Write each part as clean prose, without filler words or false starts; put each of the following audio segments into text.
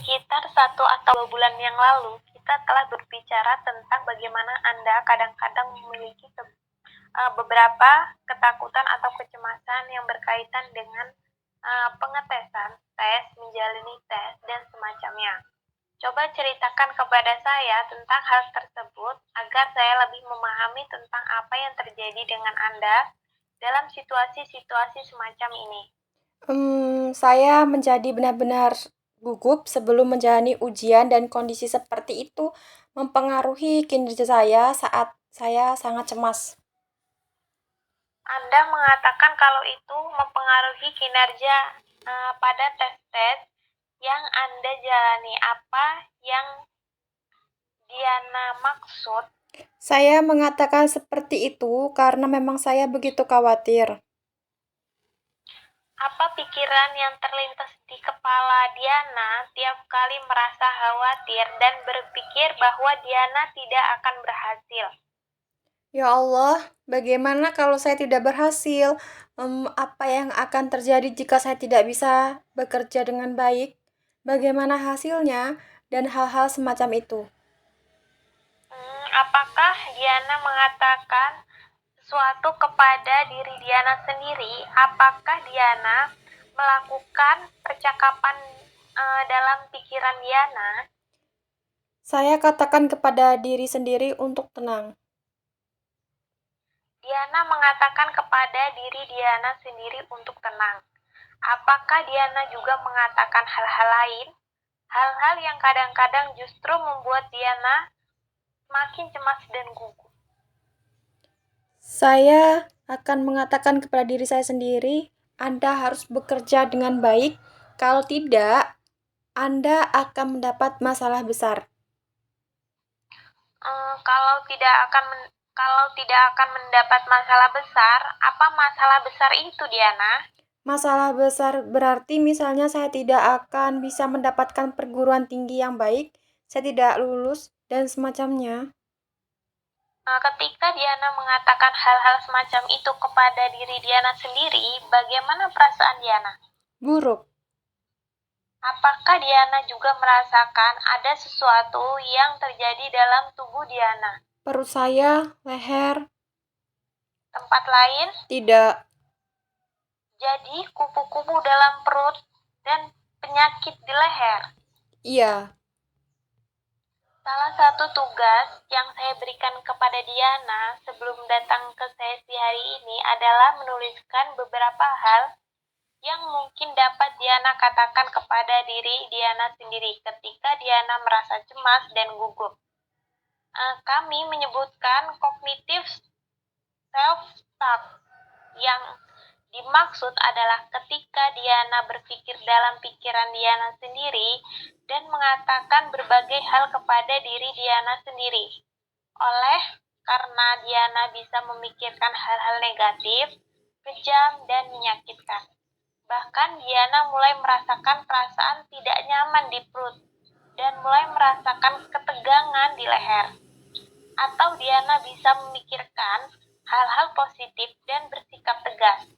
Sekitar 1 atau 2 bulan yang lalu, kita telah berbicara tentang bagaimana Anda kadang-kadang memiliki beberapa ketakutan atau kecemasan yang berkaitan dengan pengetesan, tes, menjalani tes, dan semacamnya. Coba ceritakan kepada saya tentang hal tersebut agar saya lebih memahami tentang apa yang terjadi dengan Anda dalam situasi-situasi semacam ini. Saya menjadi benar-benar gugup sebelum menjalani ujian dan kondisi seperti itu mempengaruhi kinerja saya saat saya sangat cemas. Anda mengatakan kalau itu mempengaruhi kinerja pada tes-tes yang Anda jalani. Apa yang Diana maksud? Saya mengatakan seperti itu karena memang saya begitu khawatir. Apa pikiran yang terlintas di kepala Diana tiap kali merasa khawatir dan berpikir bahwa Diana tidak akan berhasil? Ya Allah, bagaimana kalau saya tidak berhasil? Apa yang akan terjadi jika saya tidak bisa bekerja dengan baik? Bagaimana hasilnya? Dan hal-hal semacam itu. Apakah Diana mengatakan sesuatu kepada diri Diana sendiri? Apakah Diana melakukan percakapan dalam pikiran Diana? Saya katakan kepada diri sendiri untuk tenang. Diana mengatakan kepada diri Diana sendiri untuk tenang. Apakah Diana juga mengatakan hal-hal lain? Hal-hal yang kadang-kadang justru membuat Diana semakin cemas dan gugup. Saya akan mengatakan kepada diri saya sendiri, Anda harus bekerja dengan baik. Kalau tidak, Anda akan mendapat masalah besar. Kalau tidak akan mendapat masalah besar, apa masalah besar itu, Diana? Masalah besar berarti misalnya saya tidak akan bisa mendapatkan perguruan tinggi yang baik, saya tidak lulus, dan semacamnya. Ketika Diana mengatakan hal-hal semacam itu kepada diri Diana sendiri, bagaimana perasaan Diana? Buruk. Apakah Diana juga merasakan ada sesuatu yang terjadi dalam tubuh Diana? Perut saya, leher, Tempat lain? tidak. Jadi kupu-kupu dalam perut dan penyakit di leher. Iya. Salah satu tugas yang saya berikan kepada Diana sebelum datang ke sesi hari ini adalah menuliskan beberapa hal yang mungkin dapat Diana katakan kepada diri Diana sendiri ketika Diana merasa cemas dan gugup. Kami menyebutkan cognitive self-talk yang dimaksud adalah ketika Diana berpikir dalam pikiran Diana sendiri dan mengatakan berbagai hal kepada diri Diana sendiri. Karena Diana bisa memikirkan hal-hal negatif, kejam, dan menyakitkan. Bahkan Diana mulai merasakan perasaan tidak nyaman di perut dan mulai merasakan ketegangan di leher. Atau Diana bisa memikirkan hal-hal positif dan bersikap tegas.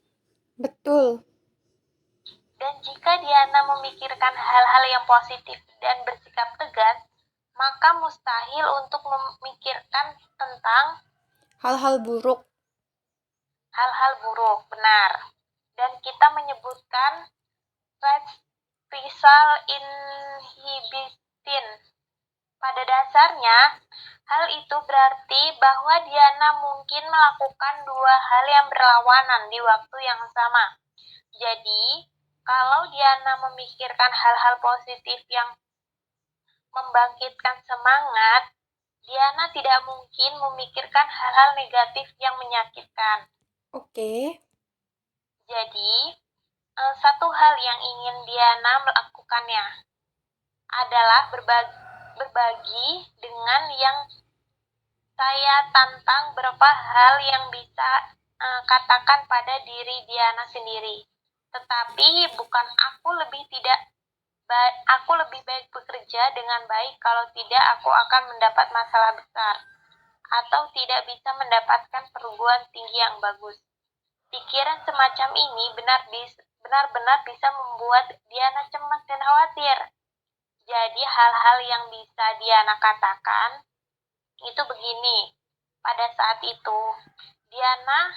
Betul. Dan jika Diana memikirkan hal-hal yang positif dan bersikap tegas, maka mustahil untuk memikirkan tentang Hal-hal buruk. hal-hal buruk, benar. Dan kita menyebutkan reversal inhibition. Pada dasarnya, hal itu berarti bahwa Diana mungkin melakukan 2 hal yang berlawanan di waktu yang sama. Jadi, kalau Diana memikirkan hal-hal positif yang membangkitkan semangat, Diana tidak mungkin memikirkan hal-hal negatif yang menyakitkan. Oke. Jadi, satu hal yang ingin Diana melakukannya adalah berbagi dengan yang saya tantang berapa hal yang bisa katakan pada diri Diana sendiri. Tetapi bukan aku lebih baik bekerja dengan baik kalau tidak aku akan mendapat masalah besar atau tidak bisa mendapatkan perguruan tinggi yang bagus. Pikiran semacam ini benar-benar bisa membuat Diana cemas dan khawatir. Jadi hal-hal yang bisa Diana katakan itu begini. Pada saat itu, Diana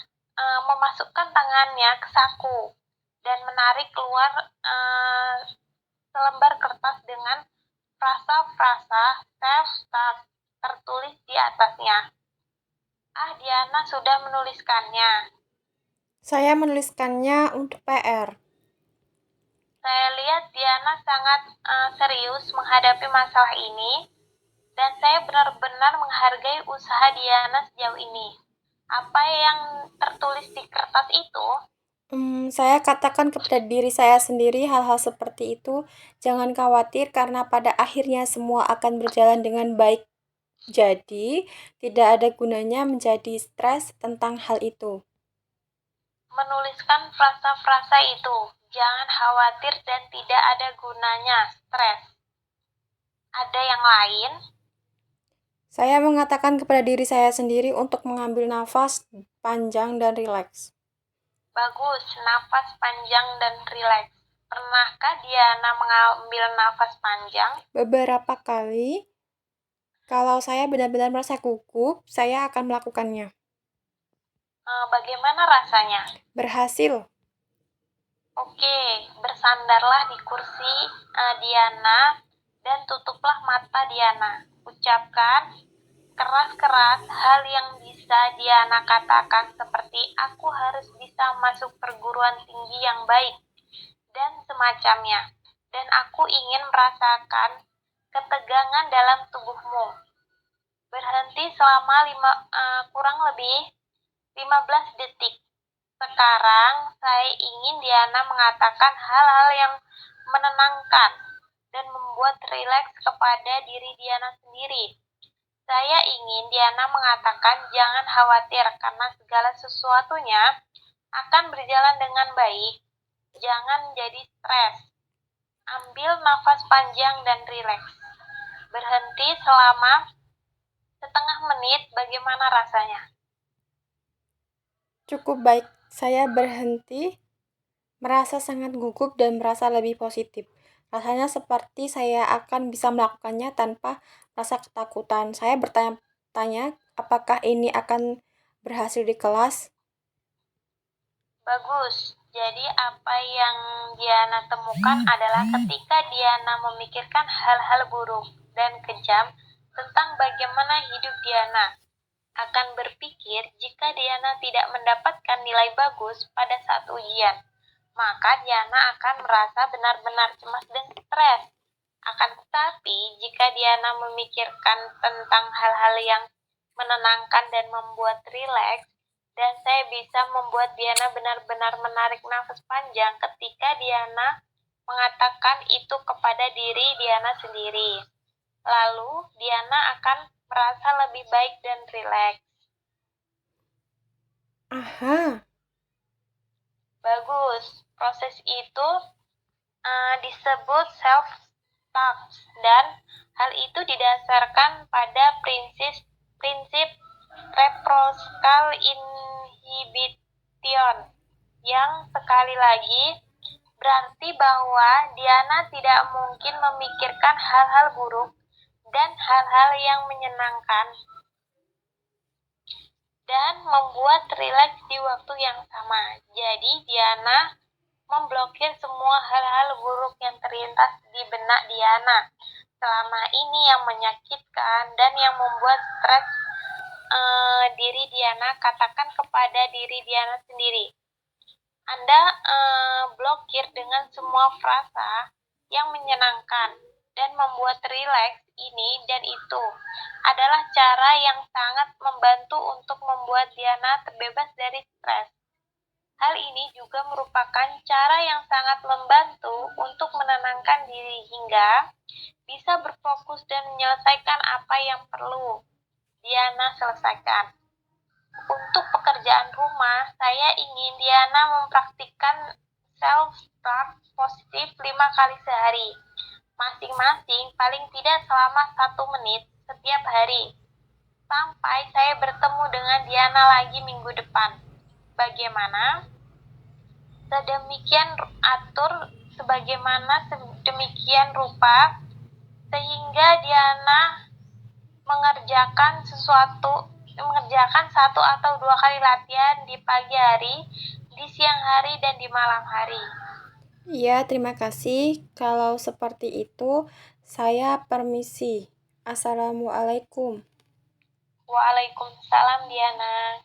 memasukkan tangannya ke saku dan menarik keluar selembar kertas dengan frasa-frasa self-start tertulis di atasnya. Diana sudah menuliskannya. Saya menuliskannya untuk PR. Saya lihat Diana sangat serius menghadapi masalah ini, dan saya benar-benar menghargai usaha Diana sejauh ini. Apa yang tertulis di kertas itu? Saya katakan kepada diri saya sendiri hal-hal seperti itu. Jangan khawatir karena pada akhirnya semua akan berjalan dengan baik. Jadi, tidak ada gunanya menjadi stres tentang hal itu. Menuliskan frasa-frasa itu. Jangan khawatir dan tidak ada gunanya stres. Ada yang lain? Saya mengatakan kepada diri saya sendiri untuk mengambil nafas panjang dan rileks. Bagus, nafas panjang dan rileks. Pernahkah Diana mengambil nafas panjang? Beberapa kali, kalau saya benar-benar merasa gugup, saya akan melakukannya. Bagaimana rasanya? Berhasil. Oke, bersandarlah di kursi Diana dan tutuplah mata Diana. Ucapkan keras-keras hal yang bisa Diana katakan seperti aku harus bisa masuk perguruan tinggi yang baik dan semacamnya. Dan aku ingin merasakan ketegangan dalam tubuhmu. Berhenti selama kurang lebih 15 detik. Sekarang saya ingin Diana mengatakan hal-hal yang menenangkan dan membuat rileks kepada diri Diana sendiri. Saya ingin Diana mengatakan jangan khawatir karena segala sesuatunya akan berjalan dengan baik. Jangan jadi stres. Ambil nafas panjang dan rileks. Berhenti selama setengah menit, bagaimana rasanya? Cukup baik. Saya berhenti, merasa sangat gugup dan merasa lebih positif. Rasanya seperti saya akan bisa melakukannya tanpa rasa ketakutan. Saya bertanya-tanya apakah ini akan berhasil di kelas. Bagus. Jadi apa yang Diana temukan adalah ketika Diana memikirkan hal-hal buruk dan kejam tentang bagaimana hidup Diana, akan berpikir jika Diana tidak mendapatkan nilai bagus pada saat ujian, maka Diana akan merasa benar-benar cemas dan stres. Akan tetapi, jika Diana memikirkan tentang hal-hal yang menenangkan dan membuat rileks, dan saya bisa membuat Diana benar-benar menarik nafas panjang ketika Diana mengatakan itu kepada diri Diana sendiri. Lalu, Diana akan merasa lebih baik dan rileks. Aha. Bagus. Proses itu disebut self-talk dan hal itu didasarkan pada prinsip reciprocal inhibition yang sekali lagi berarti bahwa Diana tidak mungkin memikirkan hal-hal buruk dan hal-hal yang menyenangkan dan membuat rileks di waktu yang sama. Jadi Diana memblokir semua hal-hal buruk yang terlintas di benak Diana selama ini yang menyakitkan dan yang membuat stres diri Diana. Katakan kepada diri Diana sendiri, Anda blokir dengan semua frasa yang menyenangkan dan membuat rileks ini dan itu adalah cara yang sangat membantu untuk membuat Diana terbebas dari stres. Hal ini juga merupakan cara yang sangat membantu untuk menenangkan diri hingga bisa berfokus dan menyelesaikan apa yang perlu Diana selesaikan. Untuk pekerjaan rumah, saya ingin Diana mempraktikkan self-talk positif 5 kali sehari. Masing-masing paling tidak selama 1 menit setiap hari. Sampai saya bertemu dengan Diana lagi minggu depan. Bagaimana? Sedemikian atur sebagaimana sedemikian rupa Semoga Diana mengerjakan satu atau dua kali latihan di pagi hari, di siang hari, dan di malam hari. Iya, terima kasih. Kalau seperti itu, saya permisi. Assalamualaikum. Waalaikumsalam, Diana.